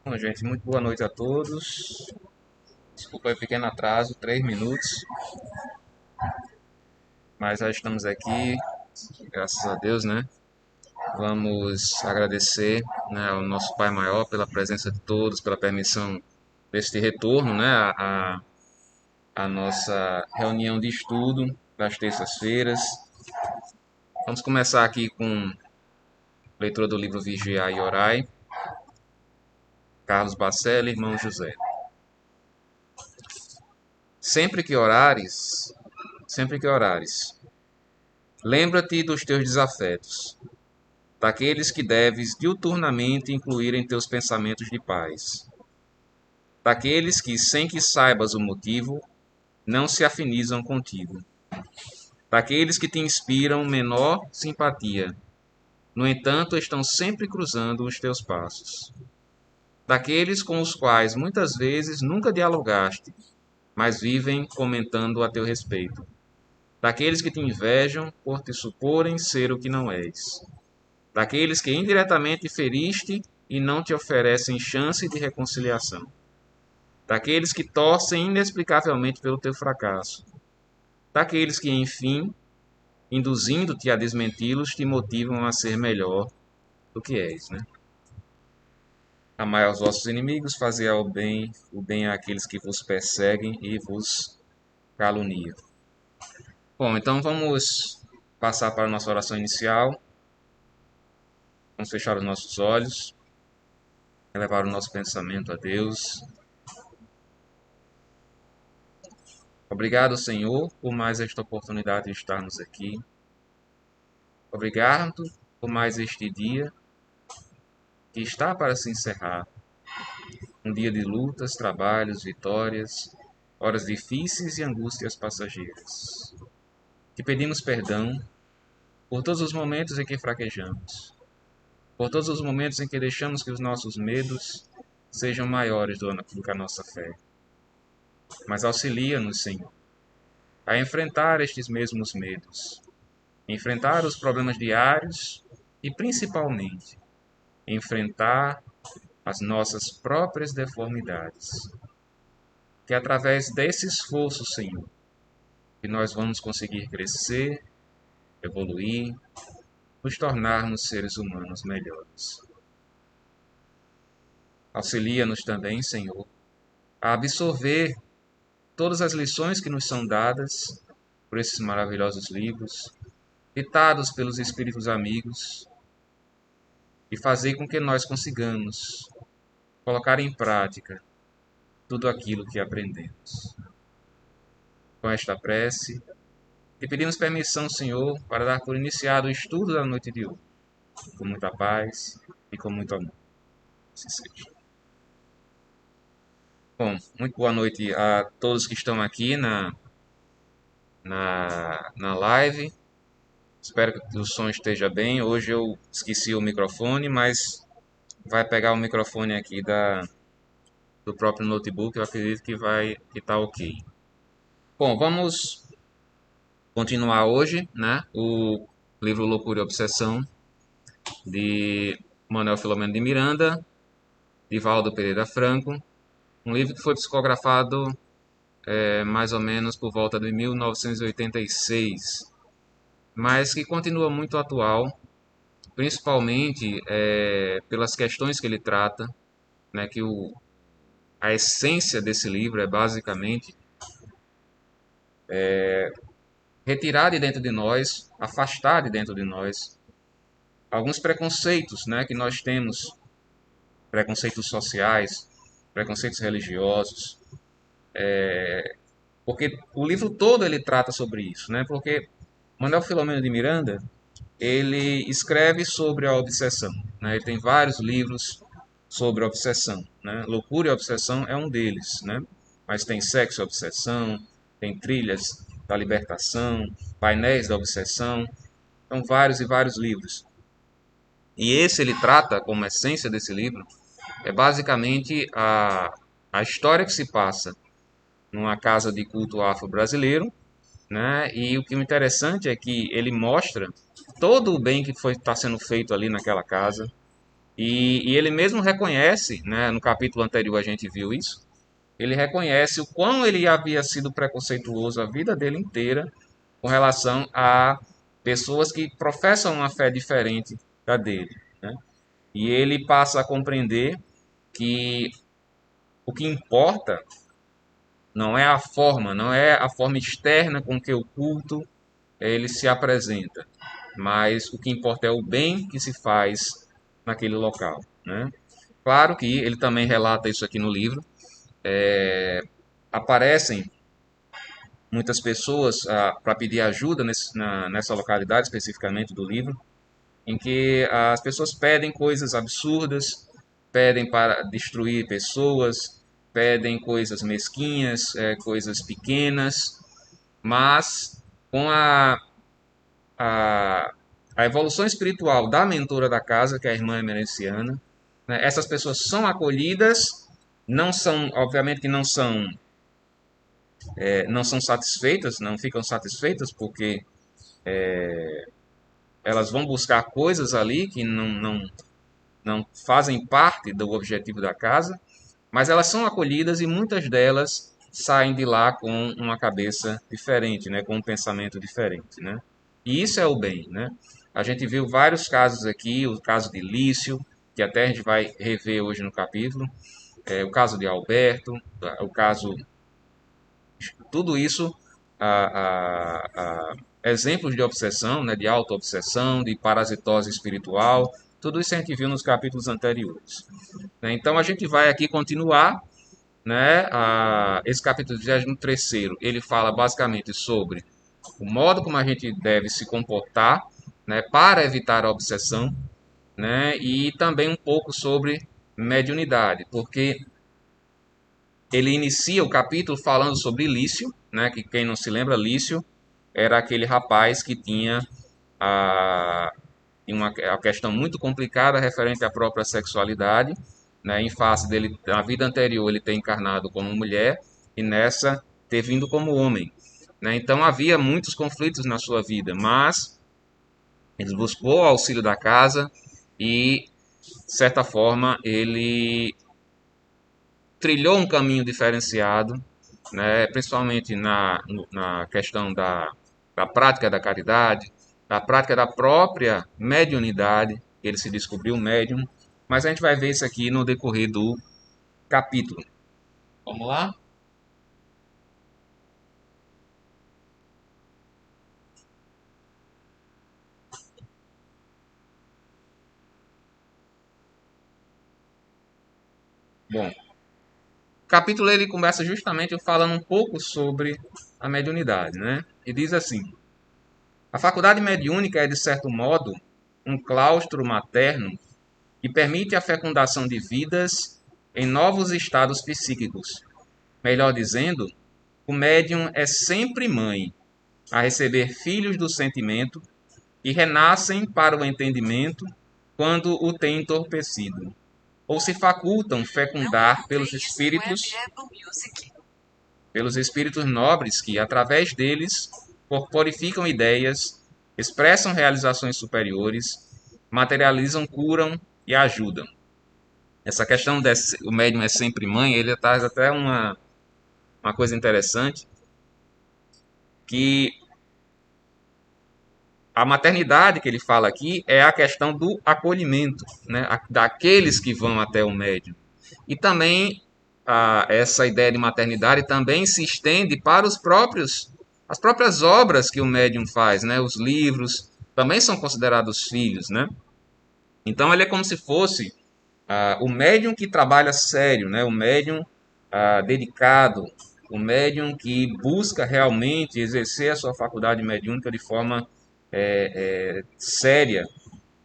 Bom, gente, muito boa noite a todos. Desculpa aí o pequeno atraso, 3 minutos, mas já estamos aqui, graças a Deus, né? Vamos agradecer, né, ao nosso Pai Maior pela presença de todos, pela permissão deste retorno, né, a nossa reunião de estudo das terças-feiras. Vamos começar aqui com a leitura do livro Vigiai e Orai, Carlos Bacelli, irmão José. Sempre que orares, sempre que orares, lembra-te dos teus desafetos, daqueles que deves diuturnamente incluir em teus pensamentos de paz, daqueles que, sem que saibas o motivo, não se afinizam contigo, daqueles que te inspiram menor simpatia, no entanto estão sempre cruzando os teus passos, daqueles com os quais muitas vezes nunca dialogaste, mas vivem comentando a teu respeito, daqueles que te invejam por te suporem ser o que não és, daqueles que indiretamente feriste e não te oferecem chance de reconciliação, daqueles que torcem inexplicavelmente pelo teu fracasso, daqueles que, enfim, induzindo-te a desmenti-los, te motivam a ser melhor do que és, né? Amai aos vossos inimigos, fazei o bem àqueles que vos perseguem e vos caluniam. Bom, então vamos passar para a nossa oração inicial. Vamos fechar os nossos olhos, elevar o nosso pensamento a Deus. Obrigado, Senhor, por mais esta oportunidade de estarmos aqui. Obrigado por mais este dia que está para se encerrar. Um dia de lutas, trabalhos, vitórias, horas difíceis e angústias passageiras. Te pedimos perdão por todos os momentos em que fraquejamos, por todos os momentos em que deixamos que os nossos medos sejam maiores do que a nossa fé. Mas auxilia-nos, Senhor, a enfrentar estes mesmos medos, enfrentar os problemas diários e, principalmente, enfrentar as nossas próprias deformidades. Que através desse esforço, Senhor, que nós vamos conseguir crescer, evoluir, nos tornarmos seres humanos melhores. Auxilia-nos também, Senhor, a absorver todas as lições que nos são dadas por esses maravilhosos livros, ditados pelos Espíritos amigos, e fazer com que nós consigamos colocar em prática tudo aquilo que aprendemos. Com esta prece, te pedimos permissão, Senhor, para dar por iniciado o estudo da noite de hoje, com muita paz e com muito amor. Assim seja. Bom, muito boa noite a todos que estão aqui na live. Espero que o som esteja bem. Hoje eu esqueci o microfone, mas vai pegar o microfone aqui do próprio notebook. Eu acredito que tá ok. Bom, vamos continuar hoje, né? O livro Loucura e Obsessão, de Manuel Filomeno de Miranda, de Valdo Pereira Franco. Um livro que foi psicografado mais ou menos por volta de 1986, mas que continua muito atual, principalmente pelas questões que ele trata, né, que a essência desse livro é basicamente retirar de dentro de nós, afastar de dentro de nós alguns preconceitos, né, que nós temos, preconceitos sociais, preconceitos religiosos, porque o livro todo ele trata sobre isso, né, porque Manuel Filomeno de Miranda ele escreve sobre a obsessão, né, ele tem vários livros sobre a obsessão, né, Loucura e Obsessão é um deles, né, mas tem Sexo e Obsessão, tem Trilhas da Libertação, Painéis da Obsessão, são vários e vários livros. E esse ele trata, como essência desse livro, é basicamente a história que se passa numa casa de culto afro-brasileiro, né? E o que é interessante é que ele mostra todo o bem que foi está sendo feito ali naquela casa, E ele mesmo reconhece, né, no capítulo anterior a gente viu isso, ele reconhece o quão ele havia sido preconceituoso a vida dele inteira com relação a pessoas que professam uma fé diferente da dele, né? E ele passa a compreender que o que importa não é a forma, não é a forma externa com que o culto ele se apresenta, mas o que importa é o bem que se faz naquele local, né? Claro que ele também relata isso aqui no livro. Aparecem muitas pessoas para pedir ajuda nessa localidade especificamente do livro, em que as pessoas pedem coisas absurdas, pedem para destruir pessoas, pedem coisas mesquinhas, coisas pequenas, mas com a, a evolução espiritual da mentora da casa, que é a irmã emerenciana, né, essas pessoas são acolhidas, não são, obviamente que não são satisfeitas, não ficam satisfeitas, porque elas vão buscar coisas ali que não fazem parte do objetivo da casa, mas elas são acolhidas e muitas delas saem de lá com uma cabeça diferente, né, com um pensamento diferente, né? E isso é o bem, né? A gente viu vários casos aqui, o caso de Lício, que até a gente vai rever hoje no capítulo, o caso de Alberto, o caso, tudo isso, exemplos de obsessão, né, de auto-obsessão, de parasitose espiritual, tudo isso a gente viu nos capítulos anteriores. Né? Então a gente vai aqui continuar, né, esse capítulo 23º, ele fala basicamente sobre o modo como a gente deve se comportar, né, para evitar a obsessão, né, e também um pouco sobre mediunidade, porque ele inicia o capítulo falando sobre Lício, né, que quem não se lembra, Lício era aquele rapaz que tinha a, a questão muito complicada referente à própria sexualidade, né, em face dele, na vida anterior ele ter encarnado como mulher e nessa ter vindo como homem. Né? Então havia muitos conflitos na sua vida, mas ele buscou o auxílio da casa e, de certa forma, ele trilhou um caminho diferenciado, né, principalmente na questão da prática da caridade, da prática da própria mediunidade. Ele se descobriu médium, mas a gente vai ver isso aqui no decorrer do capítulo. Vamos lá? Bom, o capítulo ele começa justamente falando um pouco sobre a mediunidade, né? E diz assim: a faculdade mediúnica é, de certo modo, um claustro materno que permite a fecundação de vidas em novos estados psíquicos. Melhor dizendo, o médium é sempre mãe, a receber filhos do sentimento que renascem para o entendimento quando o tem entorpecido, ou se facultam fecundar pelos espíritos nobres que, através deles, corporificam ideias, expressam realizações superiores, materializam, curam e ajudam. Essa questão desse, o médium é sempre mãe, ele traz até uma coisa interessante, que a maternidade que ele fala aqui é a questão do acolhimento, né, daqueles que vão até o médium. E também essa ideia de maternidade também se estende para as próprias obras que o médium faz, né, os livros também são considerados filhos, né? Então ele é como se fosse o médium que trabalha sério, né, o médium dedicado, o médium que busca realmente exercer a sua faculdade mediúnica de forma séria,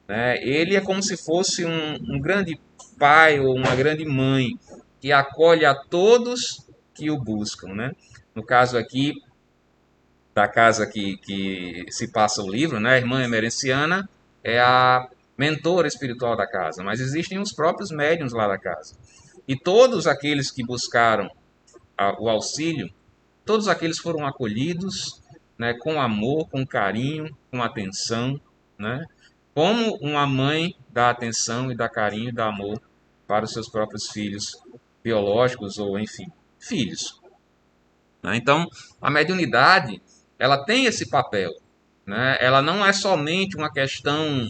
né? Ele é como se fosse um grande pai ou uma grande mãe que acolhe a todos que o buscam, né? No caso aqui da casa que se passa o livro, né? A irmã emerenciana é a mentora espiritual da casa, mas existem os próprios médiuns lá da casa. E todos aqueles que buscaram o auxílio, todos aqueles foram acolhidos, né, com amor, com carinho, com atenção, né, como uma mãe dá atenção e dá carinho e dá amor para os seus próprios filhos biológicos ou, enfim, filhos. Né? Então, a mediunidade, ela tem esse papel. Né? Ela não é somente uma questão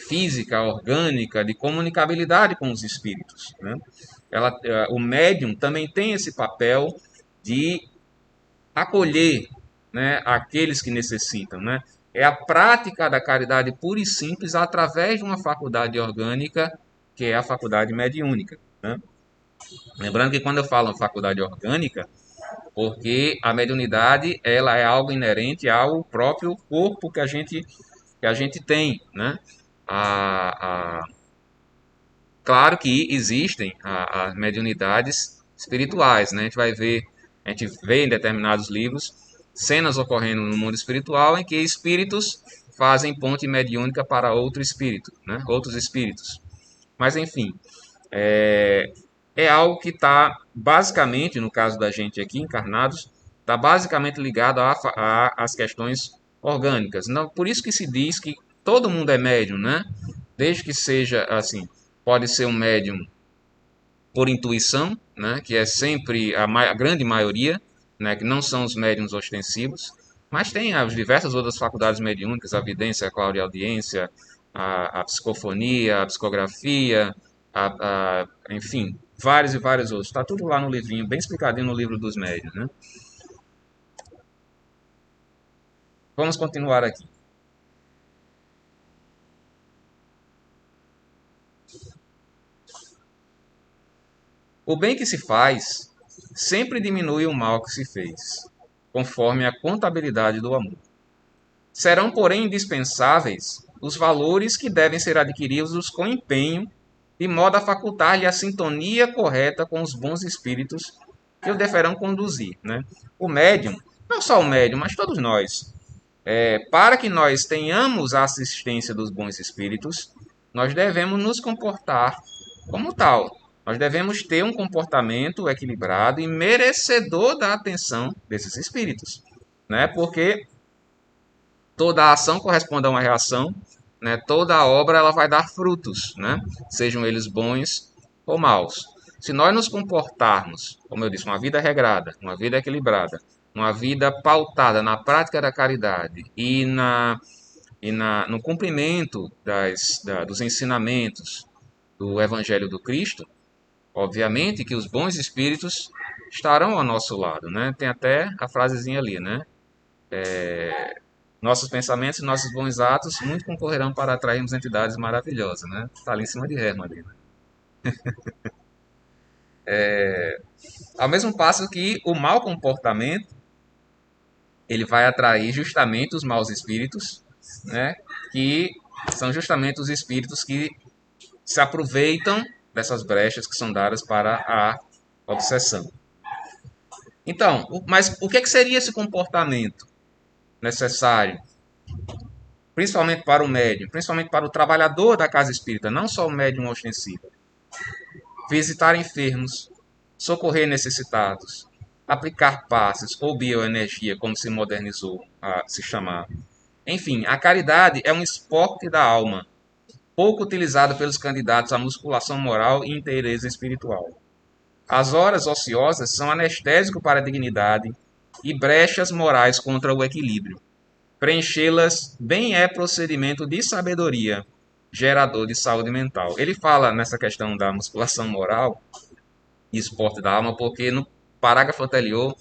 física, orgânica, de comunicabilidade com os espíritos. Né? O médium também tem esse papel de acolher, né, aqueles que necessitam. Né? É a prática da caridade pura e simples através de uma faculdade orgânica, que é a faculdade mediúnica. Né? Lembrando que quando eu falo faculdade orgânica, porque a mediunidade ela é algo inerente ao próprio corpo que a gente tem, né? Claro que existem as mediunidades espirituais, né? A gente vê em determinados livros cenas ocorrendo no mundo espiritual em que espíritos fazem ponte mediúnica para outro espírito, né? Outros espíritos. Mas enfim, é, é algo que está basicamente, no caso da gente aqui encarnados, está basicamente ligado às questões orgânicas. Não, por isso que se diz que todo mundo é médium, né? Desde que seja assim, pode ser um médium por intuição, né? Que é sempre a grande maioria, né? Que não são os médiums ostensivos, mas tem as diversas outras faculdades mediúnicas, a vidência, a clareaudiência, a psicofonia, a psicografia, enfim, vários e vários outros. Está tudo lá no livrinho, bem explicadinho no livro dos médiuns, né? Vamos continuar aqui. O bem que se faz sempre diminui o mal que se fez, conforme a contabilidade do amor. Serão, porém, indispensáveis os valores que devem ser adquiridos com empenho, de modo a facultar-lhe a sintonia correta com os bons espíritos que o deverão conduzir. Né? O médium, não só o médium, mas todos nós, para que nós tenhamos a assistência dos bons espíritos, nós devemos nos comportar como tal. Nós devemos ter um comportamento equilibrado e merecedor da atenção desses espíritos. Né? Porque toda ação corresponde a uma reação, né? Toda obra ela vai dar frutos, né? Sejam eles bons ou maus. Se nós nos comportarmos, como eu disse, uma vida regrada, uma vida equilibrada, uma vida pautada na prática da caridade no cumprimento dos ensinamentos do Evangelho do Cristo, obviamente que os bons espíritos estarão ao nosso lado, né? Tem até a frasezinha ali, né? Nossos pensamentos e nossos bons atos muito concorrerão para atrairmos entidades maravilhosas, né? Tá ali em cima de Herman ali, né? Ao mesmo passo que o mau comportamento, ele vai atrair justamente os maus espíritos, né? Que são justamente os espíritos que se aproveitam dessas brechas que são dadas para a obsessão. Então, mas o que seria esse comportamento necessário, principalmente para o médium, principalmente para o trabalhador da casa espírita, não só o médium ostensivo? Visitar enfermos, socorrer necessitados, aplicar passes ou bioenergia, como se modernizou a se chamar. Enfim, a caridade é um esporte da alma, pouco utilizado pelos candidatos à musculação moral e inteireza espiritual. As horas ociosas são anestésico para a dignidade e brechas morais contra o equilíbrio. Preenchê-las bem é procedimento de sabedoria, gerador de saúde mental. Ele fala nessa questão da musculação moral e esporte da alma, porque no parágrafo anterior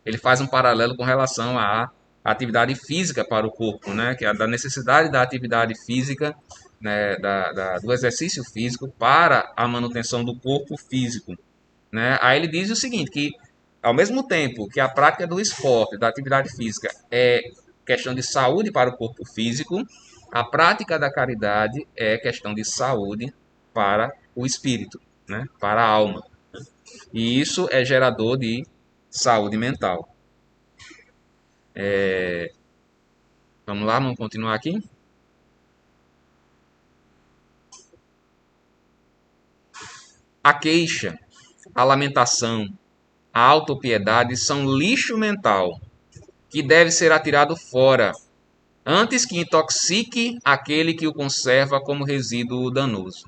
ele faz um paralelo com relação à atividade física para o corpo, né? Que é da necessidade da atividade física, né? Do exercício físico para a manutenção do corpo físico. Né? Aí ele diz o seguinte, que ao mesmo tempo que a prática do esporte, da atividade física é questão de saúde para o corpo físico, a prática da caridade é questão de saúde para o espírito, né? Para a alma. E isso é gerador de saúde mental. Vamos lá, vamos continuar aqui? A queixa, a lamentação, a autopiedade são lixo mental que deve ser atirado fora antes que intoxique aquele que o conserva como resíduo danoso.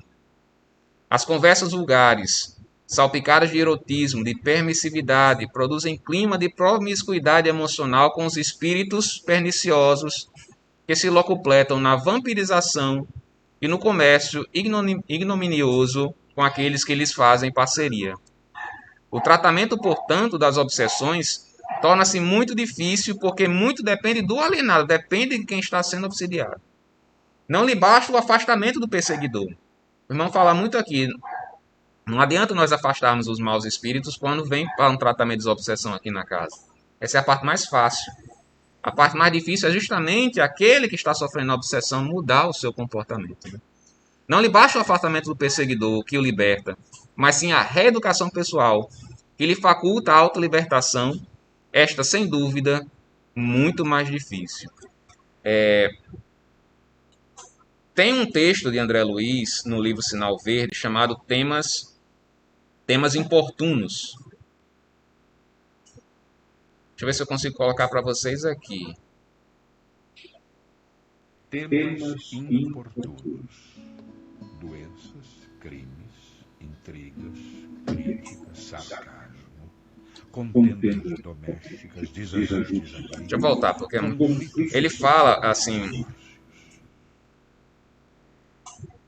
As conversas vulgares, salpicadas de erotismo, de permissividade, produzem clima de promiscuidade emocional com os espíritos perniciosos que se locupletam na vampirização e no comércio ignominioso com aqueles que lhes fazem parceria. O tratamento, portanto, das obsessões torna-se muito difícil porque muito depende do alienado, depende de quem está sendo obsidiado. Não lhe basta o afastamento do perseguidor. O irmão fala muito aqui, não adianta nós afastarmos os maus espíritos quando vem para um tratamento de obsessão aqui na casa. Essa é a parte mais fácil. A parte mais difícil é justamente aquele que está sofrendo a obsessão mudar o seu comportamento. Não lhe basta o afastamento do perseguidor que o liberta, mas sim a reeducação pessoal que lhe faculta a autolibertação, esta, sem dúvida, muito mais difícil. Tem um texto de André Luiz no livro Sinal Verde chamado Temas Importunos. Deixa eu ver se eu consigo colocar para vocês aqui. Temas importunos. Doenças, crimes, intrigas, críticas, sarcasmo, contendas domésticas, desajustes. Deixa eu voltar, porque ele fala assim.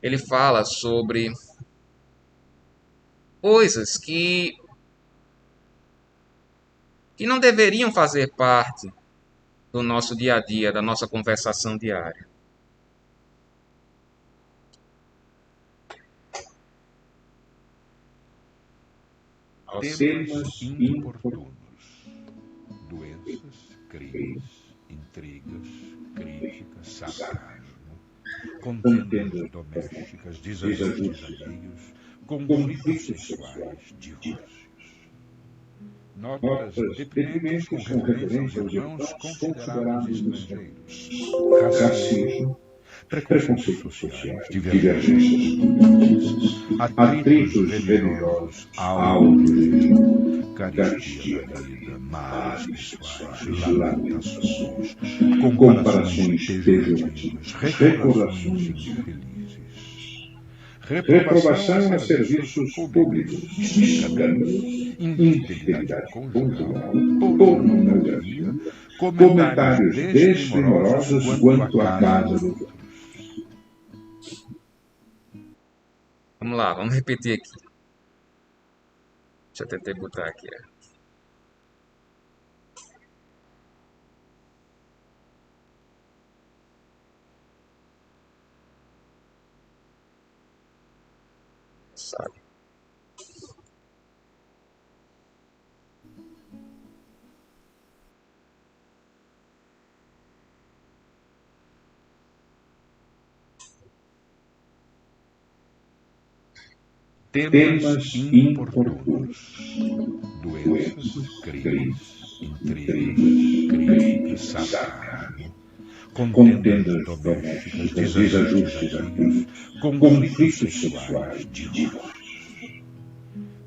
Ele fala sobre coisas que não deveriam fazer parte do nosso dia a dia, da nossa conversação diária. Temas importunos. Doenças, crimes, intrigas, críticas, sarcasmo, contendas domésticas, desajustes alheios, conflitos sexuais, divórcios. Notas deprimentes com referência aos irmãos considerados estrangeiros. Racismo, preconceitos sociais, divergências, atritos religiosos, áudio, carestia da vida, males pessoais, lamentações, comparações pejorativas, recordações infelizes. Reprovação a serviços públicos, infidelidade conjugal, pornografia, comentários desdemorosos quanto à casa do outro. Vamos lá, vamos repetir aqui. Deixa eu tentar botar aqui. Sabe? Temas importunos. Doenças, crimes, intrigas, críticas, sarcasmo, contendas domésticas, desajustes alheios, conflitos sexuais, divórcios.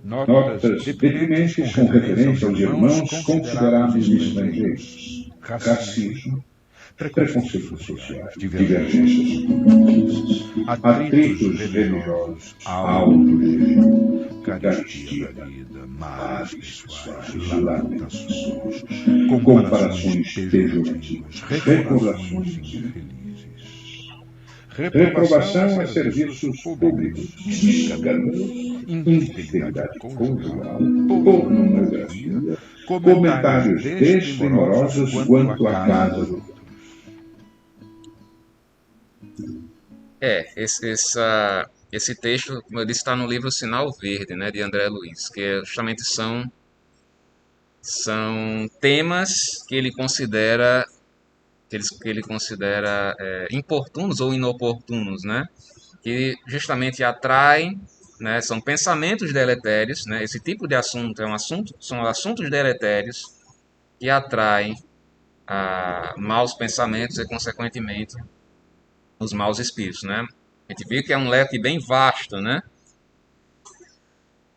Notas deprimentes com referência aos irmãos considerados estrangeiros. Racismo, preconceitos sociais, divergências, atritos religiosos, áudio, carestia da vida, males pessoais, lamentações, comparações pejorativas, recordações infelizes. Reprovação a serviços públicos, infidelidade conjugal, pornografia, comentários desdemorosos quanto à casa do outro. Esse texto, como eu disse, está no livro Sinal Verde, né, de André Luiz, que justamente são temas que ele considera importunos ou inoportunos, né, que justamente atraem, né, são pensamentos deletérios, né, esse tipo de assunto são assuntos deletérios que atraem maus pensamentos e, consequentemente, os maus espíritos, né? A gente viu que é um leque bem vasto, né?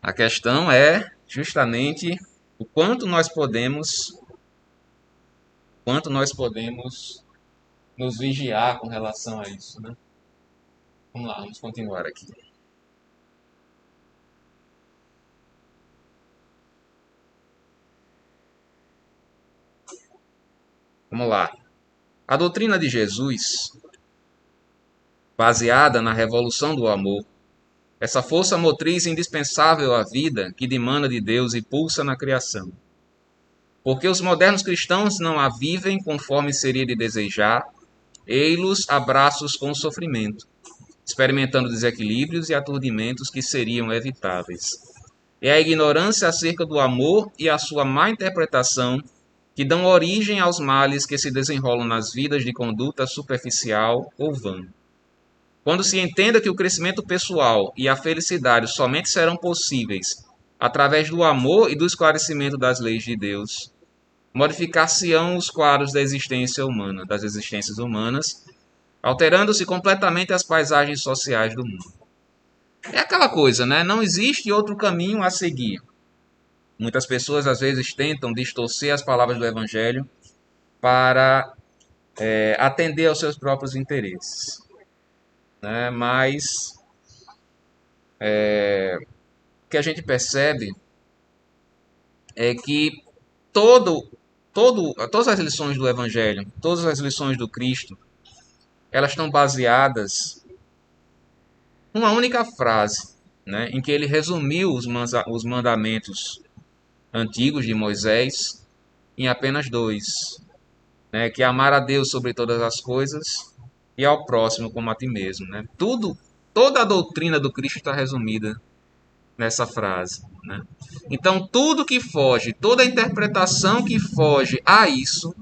A questão é justamente o quanto nós podemos nos vigiar com relação a isso, né? Vamos lá, vamos continuar aqui. Vamos lá. A doutrina de Jesus, baseada na revolução do amor, essa força motriz indispensável à vida que dimana de Deus e pulsa na criação. Porque os modernos cristãos não a vivem conforme seria de desejar, ei-los abraços com o sofrimento, experimentando desequilíbrios e aturdimentos que seriam evitáveis. É a ignorância acerca do amor e a sua má interpretação que dão origem aos males que se desenrolam nas vidas de conduta superficial ou vã. Quando se entenda que o crescimento pessoal e a felicidade somente serão possíveis através do amor e do esclarecimento das leis de Deus, modificar-se-ão os quadros da existência humana, das existências humanas, alterando-se completamente as paisagens sociais do mundo. É aquela coisa, né? Não existe outro caminho a seguir. Muitas pessoas às vezes tentam distorcer as palavras do Evangelho para atender aos seus próprios interesses, né? Mas o que a gente percebe é que todas as lições do Evangelho, todas as lições do Cristo, elas estão baseadas numa única frase, né? Em que ele resumiu os mandamentos antigos de Moisés em apenas dois, né? Que é amar a Deus sobre todas as coisas e ao próximo como a ti mesmo, né? Toda a doutrina do Cristo está resumida nessa frase, né? Então, tudo que foge, toda a interpretação que foge a isso,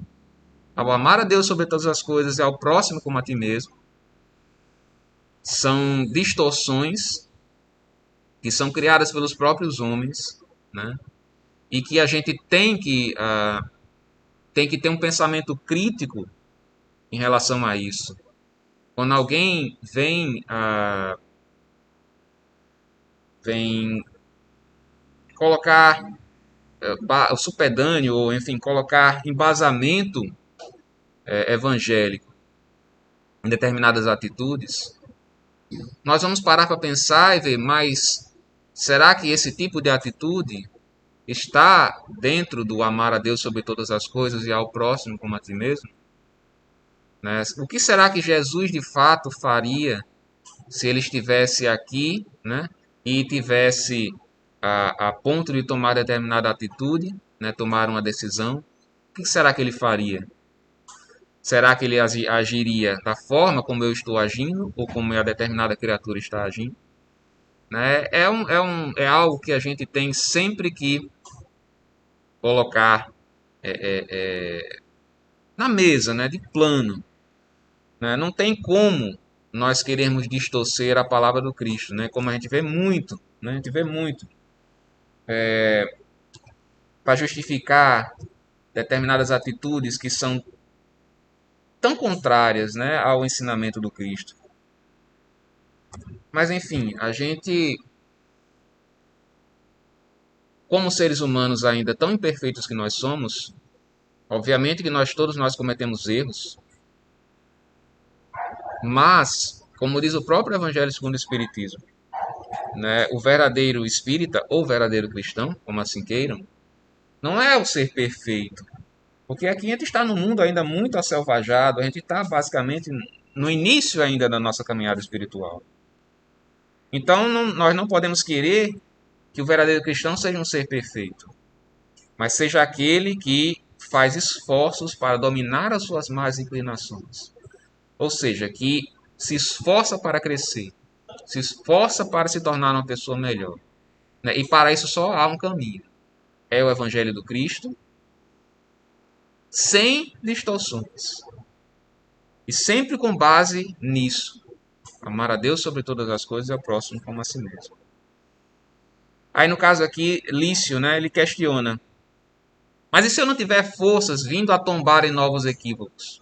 ao amar a Deus sobre todas as coisas e ao próximo como a ti mesmo, são distorções que são criadas pelos próprios homens, né? E que a gente tem que ter um pensamento crítico em relação a isso. Quando alguém vem colocar o supedâneo, ou enfim, colocar embasamento evangélico em determinadas atitudes, nós vamos parar para pensar e ver, mas será que esse tipo de atitude está dentro do amar a Deus sobre todas as coisas e ao próximo como a ti mesmo? Né? O que será que Jesus de fato faria se ele estivesse aqui, né, e tivesse a ponto de tomar determinada atitude, né, tomar uma decisão? O que será que ele faria? Será que ele agiria da forma como eu estou agindo ou como a determinada criatura está agindo? Né? É algo que a gente tem sempre que colocar na mesa, né, de plano. Né? Não tem como nós queremos distorcer a palavra do Cristo, né? Como a gente vê muito, né? A gente vê muito para justificar determinadas atitudes que são tão contrárias, né, ao ensinamento do Cristo. Mas enfim, a gente, como seres humanos ainda tão imperfeitos que nós somos, obviamente que todos nós cometemos erros, mas, como diz o próprio Evangelho segundo o Espiritismo, né, o verdadeiro espírita ou verdadeiro cristão, como assim queiram, não é o ser perfeito. Porque aqui a gente está num mundo ainda muito acelvajado, a gente está basicamente no início ainda da nossa caminhada espiritual. Então nós não podemos querer que o verdadeiro cristão seja um ser perfeito, mas seja aquele que faz esforços para dominar as suas más inclinações. Ou seja, que se esforça para crescer, se esforça para se tornar uma pessoa melhor. Né? E para isso só há um caminho. É o Evangelho do Cristo, sem distorções. E sempre com base nisso. Amar a Deus sobre todas as coisas e ao próximo como a si mesmo. Aí no caso aqui, Lício, né, ele questiona. Mas e se eu não tiver forças vindo a tombar em novos equívocos?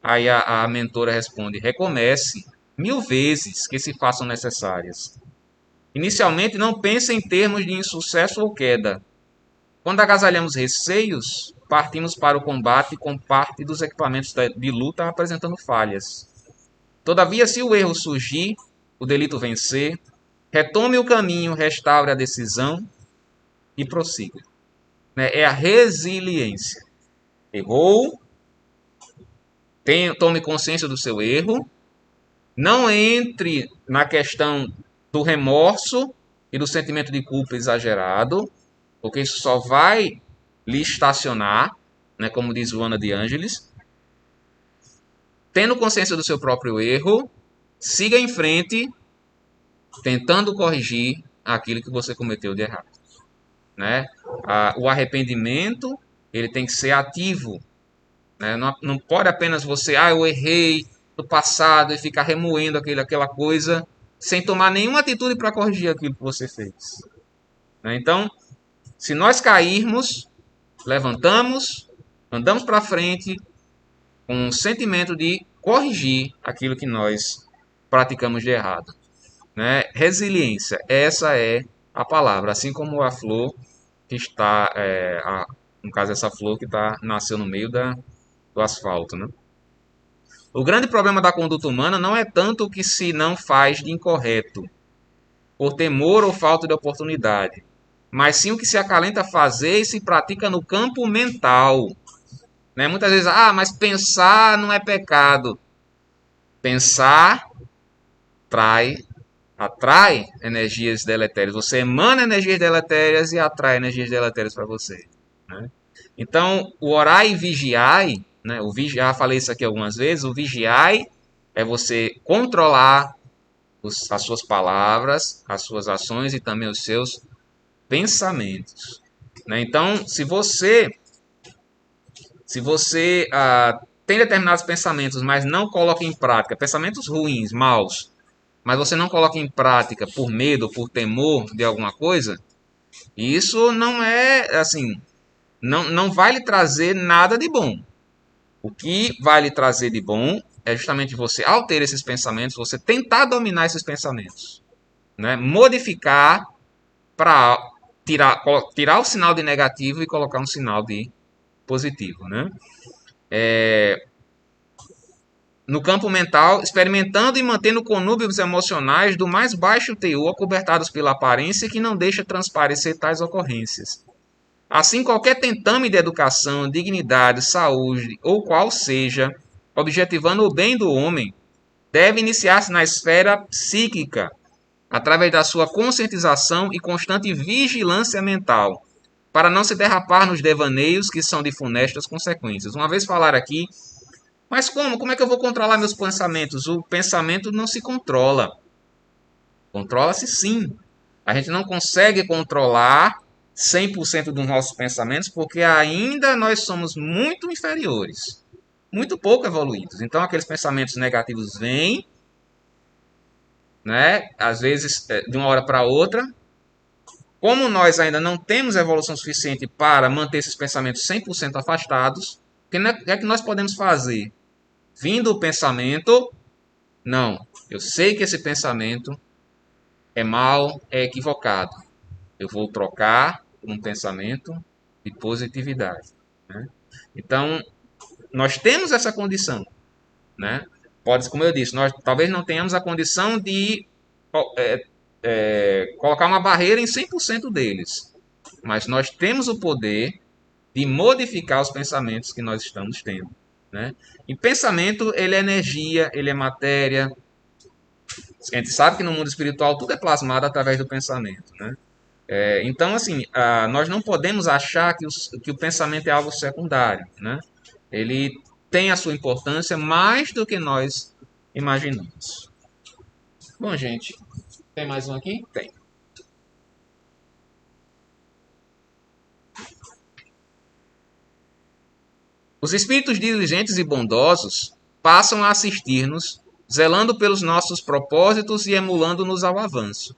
Aí a mentora responde, recomece 1000 vezes que se façam necessárias. Inicialmente não pense em termos de insucesso ou queda. Quando agasalhamos receios, partimos para o combate com parte dos equipamentos de luta apresentando falhas. Todavia, se o erro surgir, o delito vencer, retome o caminho, restaure a decisão e prossiga. É a resiliência. Errou, tome consciência do seu erro, não entre na questão do remorso e do sentimento de culpa exagerado, porque isso só vai lhe estacionar, né, como diz Luana de Ângeles. Tendo consciência do seu próprio erro, siga em frente, tentando corrigir aquilo que você cometeu de errado. Né? O arrependimento ele tem que ser ativo. Né? Não pode apenas você, eu errei no passado e ficar remoendo aquela coisa sem tomar nenhuma atitude para corrigir aquilo que você fez. Né? Então, se nós cairmos, levantamos, andamos para frente com um sentimento de corrigir aquilo que nós praticamos de errado. Né? Resiliência, essa é a palavra. Assim como a flor que está, no caso essa flor que nasceu no meio do asfalto. Né? O grande problema da conduta humana não é tanto o que se não faz de incorreto, por temor ou falta de oportunidade, mas sim o que se acalenta a fazer e se pratica no campo mental. Né? Muitas vezes, mas pensar não é pecado. Pensar atrai energias deletérias. Você emana energias deletérias e atrai energias deletérias para você. Né? Então, o orai e vigiai, né? Já falei isso aqui algumas vezes, o vigiai é você controlar as suas palavras, as suas ações e também os seus pensamentos. Né? Então, se você tem determinados pensamentos, mas não coloca em prática, pensamentos ruins, maus, mas você não coloca em prática por medo, por temor de alguma coisa, isso não é assim, não vai lhe trazer nada de bom. O que vai lhe trazer de bom é justamente você, ao ter esses pensamentos, você tentar dominar esses pensamentos, né? Modificar para tirar o sinal de negativo e colocar um sinal de positivo, né? No campo mental, experimentando e mantendo conúbios emocionais do mais baixo teor, acobertados pela aparência que não deixa transparecer tais ocorrências. Assim, qualquer tentame de educação, dignidade, saúde ou qual seja, objetivando o bem do homem, deve iniciar-se na esfera psíquica, através da sua conscientização e constante vigilância mental, para não se derrapar nos devaneios que são de funestas consequências. Uma vez falar aqui, mas como? Como é que eu vou controlar meus pensamentos? O pensamento não se controla. Controla-se sim. A gente não consegue controlar 100% dos nossos pensamentos porque ainda nós somos muito inferiores, muito pouco evoluídos. Então aqueles pensamentos negativos vêm, né? Às vezes de uma hora para outra. Como nós ainda não temos evolução suficiente para manter esses pensamentos 100% afastados, o que é que nós podemos fazer? Vindo o pensamento, não, eu sei que esse pensamento é mal, é equivocado. Eu vou trocar por um pensamento de positividade. Né? Então, nós temos essa condição. Né? Pode, como eu disse, nós talvez não tenhamos a condição de colocar uma barreira em 100% deles. Mas nós temos o poder de modificar os pensamentos que nós estamos tendo. Né? E pensamento, ele é energia, ele é matéria. A gente sabe que no mundo espiritual tudo é plasmado através do pensamento. Né? Então, assim, nós não podemos achar que o pensamento é algo secundário. Né? Ele tem a sua importância mais do que nós imaginamos. Bom, gente, tem mais um aqui? Tem. Os espíritos diligentes e bondosos passam a assistir-nos, zelando pelos nossos propósitos e emulando-nos ao avanço.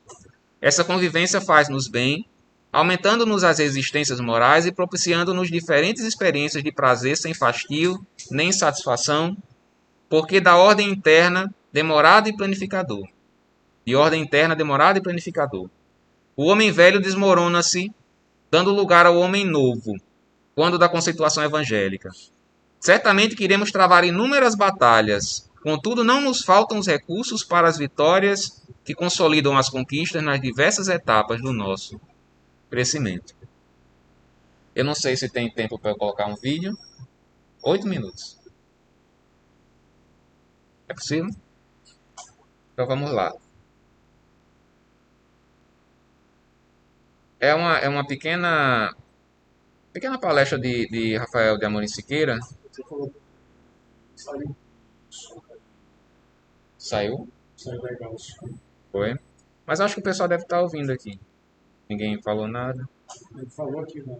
Essa convivência faz-nos bem, aumentando-nos as resistências morais e propiciando-nos diferentes experiências de prazer sem fastio nem satisfação, porque da ordem interna, demorado e planificador. De ordem interna, demorado e planificador. O homem velho desmorona-se dando lugar ao homem novo, quando da conceituação evangélica. Certamente que iremos travar inúmeras batalhas, contudo não nos faltam os recursos para as vitórias que consolidam as conquistas nas diversas etapas do nosso crescimento. Eu não sei se tem tempo para eu colocar um vídeo. 8 minutos. É possível? Então vamos lá. É uma pequena palestra de Rafael de Amorim Siqueira. Você falou. Saiu. Saiu? Saiu legal. Foi. Mas acho que o pessoal deve estar ouvindo aqui. Ninguém falou nada. Ele falou aqui, né?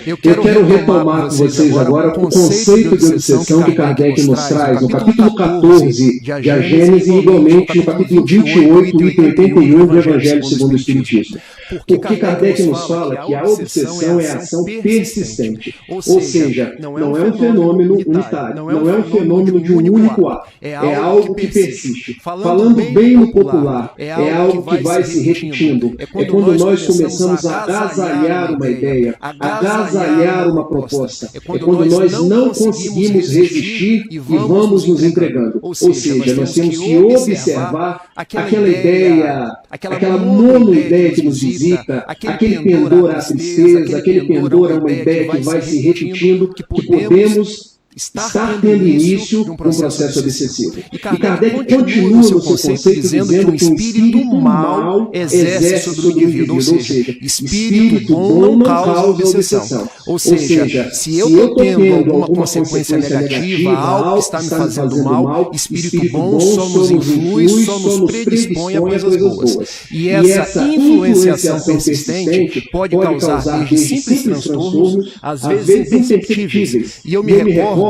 Eu quero retomar com vocês agora o conceito de obsessão que Kardec nos traz no capítulo 14 de A Gênese e igualmente no capítulo 28 e 81 do Evangelho segundo o Espiritismo. Porque Kardec nos fala que a obsessão é a ação persistente, ou seja, não é um fenômeno unitário, não é um fenômeno de um único ato, é algo que persiste. Falando bem no popular, é algo que vai se repetindo, é quando nós começamos a agasalhar uma ideia, agasalhar uma proposta. É quando nós não conseguimos resistir e vamos nos entregando. Ou seja, nós temos que observar aquela ideia, aquela monoideia que nos visita, aquele pendor à tristeza, aquele pendor a uma ideia que vai se repetindo, que podemos estar tendo início de um processo obsessivo. E Kardec continua no seu conceito dizendo que um espírito mau exerce sobre o indivíduo, ou seja, espírito bom não causa obsessão. Ou seja, se eu estou tendo alguma consequência negativa, algo que está me fazendo mal, espírito bom só nos influi, só nos predispõe a coisas boas. E essa influenciação persistente pode causar desde simples transtornos, às vezes imperceptíveis. E eu me recordo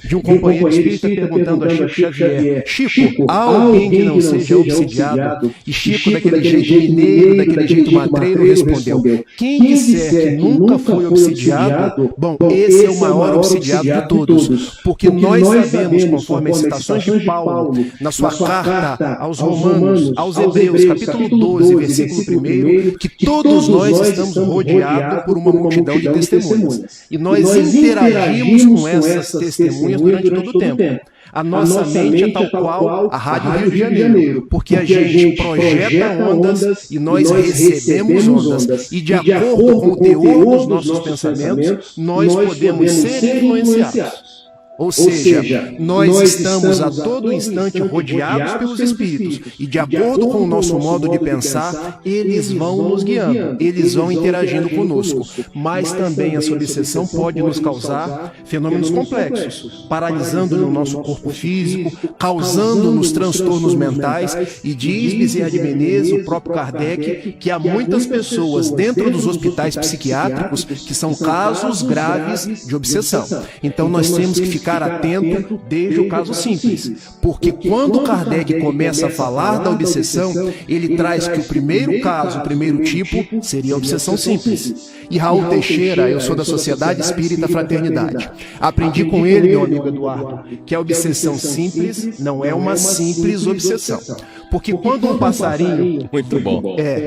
de um companheiro espírita perguntando a Chico Xavier: Chico, há alguém que não seja obsidiado? E Chico, daquele jeito mineiro, daquele jeito matreiro, respondeu: quem disser que nunca foi obsidiado, bom, esse é o maior obsidiado de todos, porque nós sabemos, conforme as citações de Paulo, na sua carta aos Romanos, aos Hebreus, capítulo 12, versículo 1, que todos nós estamos rodeados por uma multidão de testemunhas. E nós interagimos com essas testemunhas durante todo o tempo. A nossa mente é tal qual a Rádio Rio de Janeiro, porque a gente projeta ondas e nós recebemos ondas. E de acordo com o teor dos nossos pensamentos, nós podemos ser influenciados. Ou seja, nós estamos a todo instante rodeados pelos espíritos e de acordo com o nosso modo de pensar, eles vão nos guiando, eles vão interagindo conosco. Mas também essa obsessão pode nos causar fenômenos complexos, paralisando no nosso corpo físico, causando-nos transtornos mentais. E diz Bezerra de Menezes, o próprio Kardec, que há muitas pessoas dentro dos hospitais psiquiátricos que são casos graves de obsessão. Então nós temos que ficar atento desde o caso simples, porque quando Kardec começa a falar da obsessão, ele traz que o primeiro caso, o primeiro tipo, seria a obsessão simples. E Raul Teixeira, eu sou da Sociedade Espírita Fraternidade, aprendi com ele, meu amigo Eduardo, que a obsessão simples não é uma simples obsessão. Porque quando um passarinho,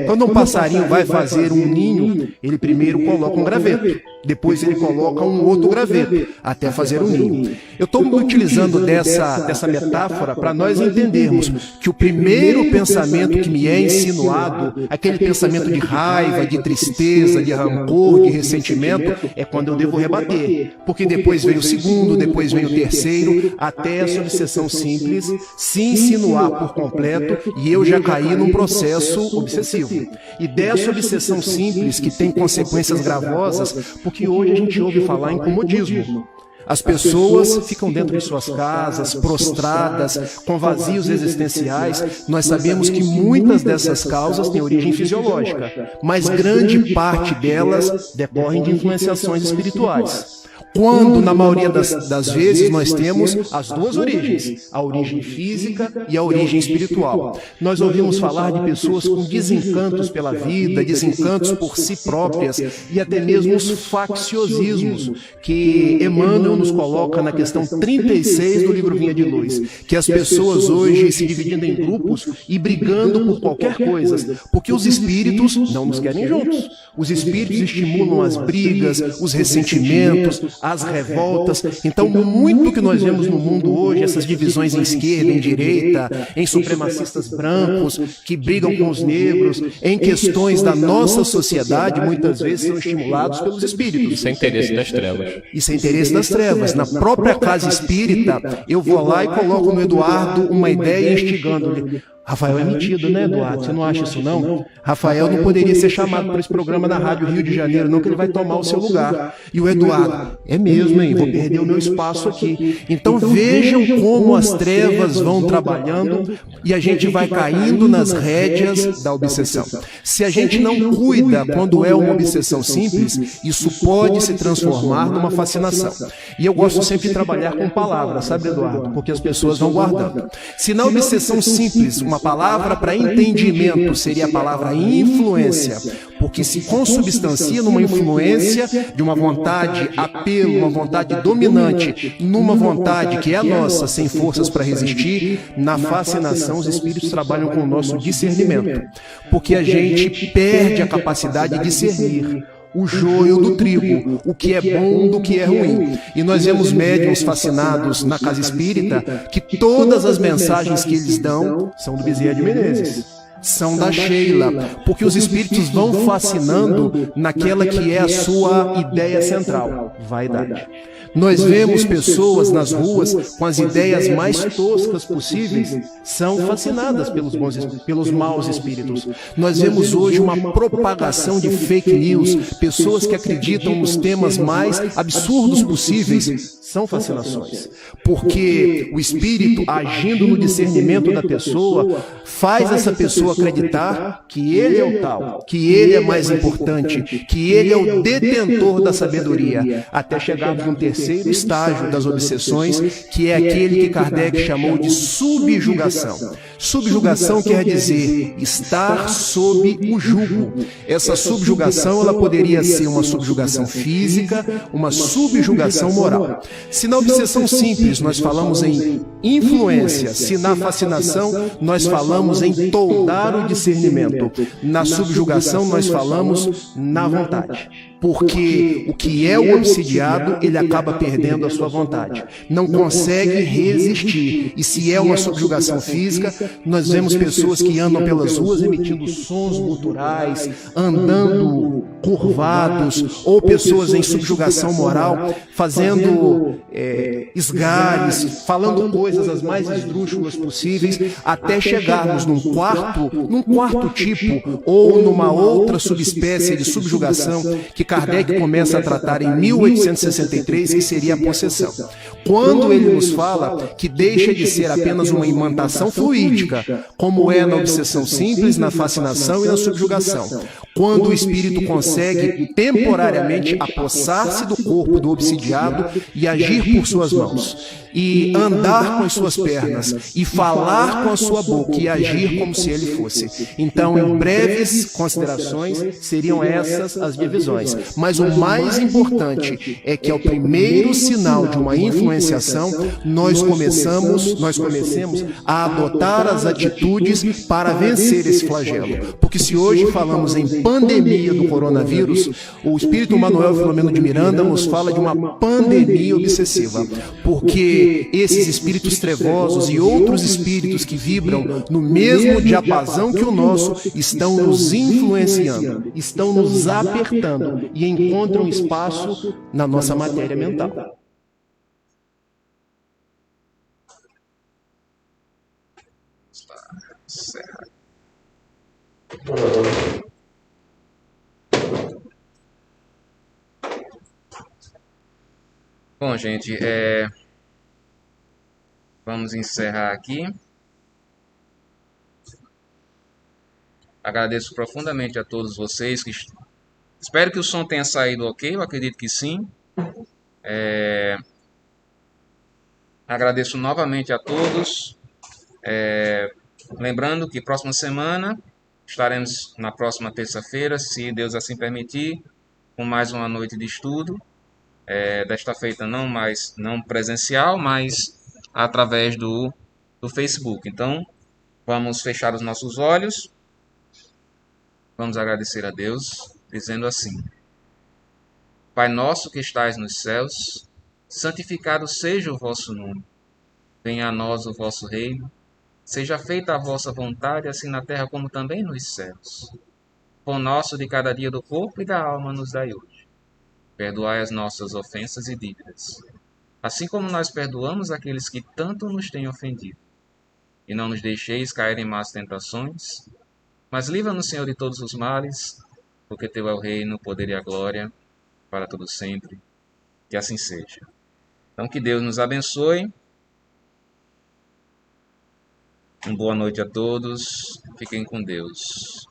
quando um passarinho vai fazer um ninho, ele primeiro coloca um graveto, depois ele coloca um outro graveto, até fazer um ninho. Eu estou utilizando dessa metáfora para nós entendermos que o primeiro pensamento que me é insinuado, aquele pensamento de raiva, de tristeza, de rancor, de ressentimento, é quando eu devo rebater. Porque depois vem o segundo, depois vem o terceiro, até essa obsessão simples se insinuar por completo e eu já caí num processo obsessivo. E dessa obsessão simples, que tem consequências gravosas, porque hoje a gente ouve falar em comodismo. As pessoas ficam dentro de suas casas, prostradas, com vazios existenciais. Nós sabemos que muitas dessas causas têm origem fisiológica, mas grande parte delas decorrem de influenciações espirituais. Quando, na maioria das vezes, nós temos as duas origens, a origem física e a origem espiritual. Nós ouvimos falar de pessoas com desencantos pela vida, desencantos por si próprias e até mesmo os facciosismos, que Emmanuel nos coloca na questão 36 do livro Vinha de Luz, que as pessoas hoje se dividindo em grupos e brigando por qualquer coisa, porque os espíritos não nos querem juntos. Os espíritos estimulam as brigas, os ressentimentos, as revoltas. Então, muito que nós vemos no mundo hoje, essas divisões em esquerda, em direita, em supremacistas brancos que brigam com os negros, em questões da nossa sociedade, muitas vezes são estimulados pelos espíritos. Isso é interesse das trevas. Isso é interesse das trevas. Na própria casa espírita, eu vou lá e coloco no Eduardo uma ideia instigando-lhe. Rafael é metido, né, Eduardo? Você não acha isso, não? Rafael não poderia ser chamado para esse programa na Rádio Rio de Janeiro, não, que ele vai tomar o seu lugar. E o Eduardo, é mesmo, hein? Vou perder o meu espaço aqui. Então vejam como as trevas vão trabalhando e a gente vai caindo nas rédeas da obsessão. Se a gente não cuida quando é uma obsessão simples, isso pode se transformar numa fascinação. E eu gosto sempre de trabalhar com palavras, sabe, Eduardo? Porque as pessoas vão guardando. Se na obsessão simples, uma palavra para entendimento seria a palavra influência, porque se consubstancia numa influência de uma vontade, apelo, uma vontade dominante, numa vontade que é a nossa, sem forças para resistir. Na fascinação, os espíritos trabalham com o nosso discernimento, porque a gente perde a capacidade de discernir o joio do trigo, o que é bom do que é ruim. E nós vemos médiuns fascinados na casa espírita que todas as mensagens que eles dão são do Bezerra de Menezes, são da Sheila, porque os espíritos vão fascinando naquela que é a sua ideia central, vaidade. Nós vemos pessoas nas ruas com as ideias mais toscas possíveis, são fascinadas pelos maus espíritos. Nós vemos hoje uma propagação de fake news, pessoas que acreditam nos temas mais absurdos possíveis, são fascinações. Porque o espírito, agindo no discernimento da pessoa, faz essa pessoa acreditar que ele é o tal, que ele é mais importante, que ele é o detentor da sabedoria, até chegarmos num terceiro estágio das obsessões, que é aquele que Kardec chamou de subjugação. Subjugação quer dizer estar sob o jugo. Essa subjugação, ela poderia ser uma subjugação física, uma subjugação moral. Se na obsessão simples nós falamos em influência, se na fascinação nós falamos em toldar o discernimento, na subjugação nós falamos na vontade. Porque o que é o obsidiado, ele acaba perdendo a sua vontade. Não consegue resistir. E se é uma subjugação física, nós vemos pessoas que andam pelas ruas emitindo sons guturais, andando curvados, ou pessoas em subjugação moral, fazendo esgares, falando coisas as mais esdrúxulas possíveis, até chegarmos num quarto tipo, ou numa outra subespécie de subjugação, que Kardec começa a tratar em 1863, que seria a possessão. Quando ele nos fala que deixa de ser apenas uma imantação fluídica, como é na obsessão simples, na fascinação e na subjugação. Quando o espírito consegue temporariamente apossar-se do corpo do obsidiado e agir por suas mãos, e andar com as suas pernas, e falar com a sua boca, e agir como se ele fosse. Então, em breves considerações, seriam essas as divisões. Mas o mais importante é que, ao primeiro sinal de uma influenciação, nós comecemos a adotar as atitudes para vencer esse flagelo. Porque se hoje falamos em pandemia do coronavírus, o espírito Manuel Filomeno de Miranda nos fala de uma pandemia obsessiva. Porque esses espíritos trevosos e outros espíritos que vibram no mesmo diapasão que o nosso estão nos influenciando, estão nos apertando e encontram espaço na nossa matéria mental. Certo. Bom, gente, vamos encerrar aqui. Agradeço profundamente a todos vocês. Espero que o som tenha saído ok, eu acredito que sim. Agradeço novamente a todos. Lembrando que próxima semana estaremos na próxima terça-feira, se Deus assim permitir, com mais uma noite de estudo. Desta feita não presencial, mas através do Facebook. Então, vamos fechar os nossos olhos. Vamos agradecer a Deus dizendo assim: Pai nosso que estais nos céus, santificado seja o vosso nome. Venha a nós o vosso reino. Seja feita a vossa vontade, assim na terra como também nos céus. Pão nosso de cada dia do corpo e da alma nos dai hoje. Perdoai as nossas ofensas e dívidas, assim como nós perdoamos aqueles que tanto nos têm ofendido. E não nos deixeis cair em más tentações, mas livra-nos, Senhor, de todos os males, porque teu é o reino, o poder e a glória, para todo sempre. Que assim seja. Então, que Deus nos abençoe. Uma boa noite a todos. Fiquem com Deus.